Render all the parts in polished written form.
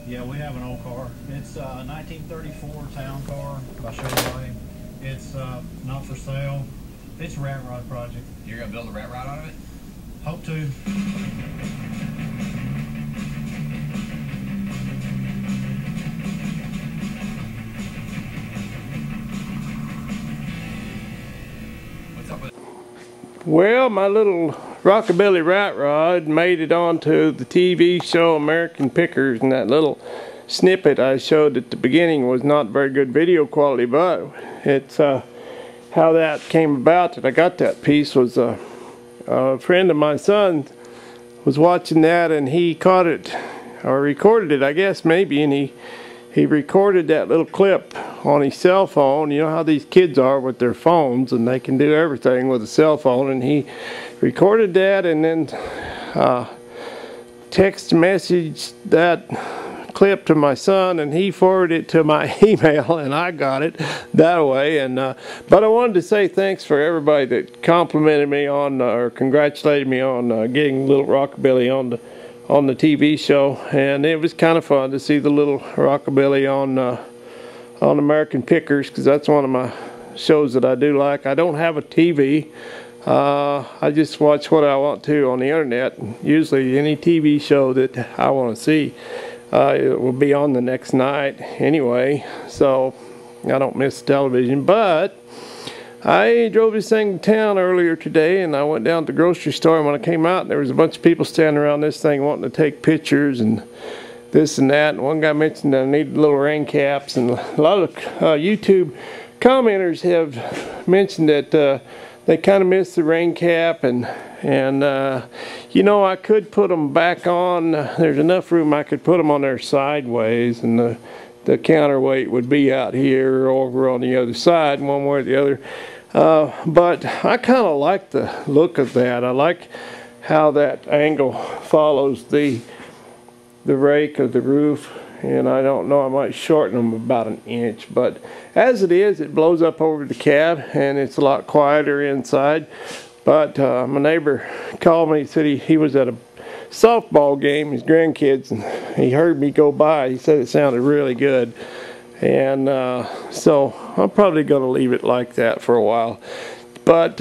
Yeah, we have an old car. It's a 1934 town car by Chevrolet. It's not for sale. It's a rat rod project. You're gonna build a rat rod out of it? Hope to. What's up with it? Well, my little rockabilly rat rod made it onto the TV show American Pickers, and that little snippet I showed at the beginning was not very good video quality, but it's how that came about that I got that piece was a friend of my son was watching that, and he caught it or recorded it, I guess, maybe, and he recorded that little clip on his cell phone. You know how these kids are with their phones, and they can do everything with a cell phone, and he recorded that and then text messaged that clip to my son, and he forwarded it to my email, and I got it that way. And but I wanted to say thanks for everybody that complimented me on or congratulated me on getting Little Rockabilly on the TV show, and it was kind of fun to see the Little Rockabilly on American Pickers, because that's one of my shows that I do like. I don't have a TV. I just watch what I want to on the internet. Usually any TV show that I want to see, it will be on the next night anyway, so I don't miss television. But I drove this thing to town earlier today, and I went down to the grocery store, and when I came out, there was a bunch of people standing around this thing wanting to take pictures and this and that. And one guy mentioned that I needed little rain caps, and a lot of YouTube commenters have mentioned that they kind of miss the rain cap, and you know, I could put them back on. There's enough room I could put them on there sideways, and the counterweight would be out here or over on the other side, one way or the other. But I kind of like the look of that. I like how that angle follows the rake of the roof, and I don't know, I might shorten them about an inch, but as it is, it blows up over the cab, and it's a lot quieter inside. But my neighbor called me, said he was at a softball game, his grandkids, and he heard me go by. He said it sounded really good, and so I'm probably going to leave it like that for a while. But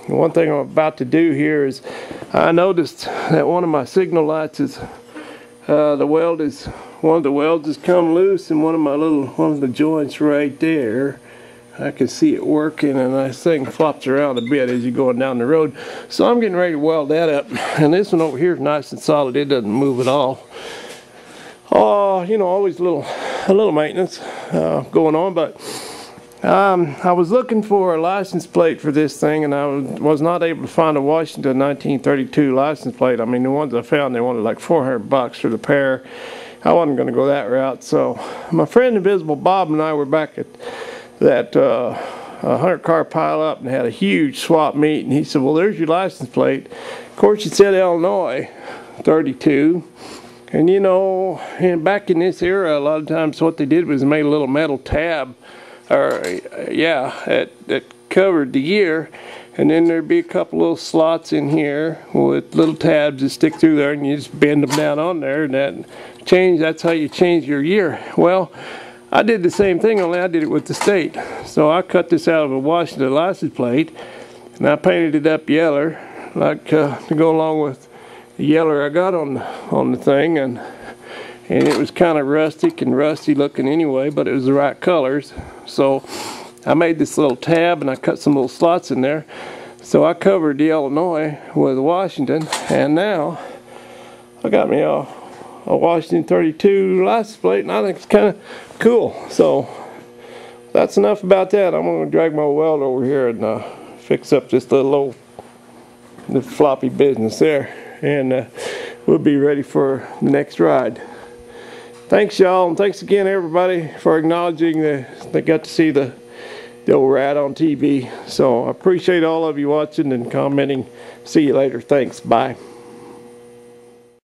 one thing I'm about to do here is I noticed that one of my signal lights is one of the welds has come loose, and one of the joints right there, I can see it working, and this thing flops around a bit as you're going down the road. So I'm getting ready to weld that up, and this one over here is nice and solid. It doesn't move at all. Oh, you know, always a little maintenance going on. But I was looking for a license plate for this thing, and I was not able to find a Washington 1932 license plate. I mean, the ones I found, they wanted like $400 for the pair. I wasn't going to go that route. So my friend Invisible Bob and I were back at that 100-car pile-up and had a huge swap meet, and he said, well, there's your license plate. Of course, it said Illinois 32. And you know, back in this era, a lot of times what they did was made a little metal tab, or that covered the year, and then there'd be a couple little slots in here with little tabs that stick through there, and you just bend them down on there, and that's how you change your year. Well, I did the same thing, only I did it with the state. So I cut this out of a Washington license plate, and I painted it up yeller, like to go along with the yeller I got on the thing, and it was kind of rustic and rusty looking anyway, but it was the right colors. So I made this little tab, and I cut some little slots in there. So I covered the Illinois with Washington, and now I got me a Washington 32 license plate, and I think it's kind of cool. So that's enough about that. I'm going to drag my weld over here and fix up this little the floppy business there, and we'll be ready for the next ride. Thanks, y'all, and thanks again, everybody, for acknowledging that they got to see the old rat on TV. So I appreciate all of you watching and commenting. See you later. Thanks. Bye.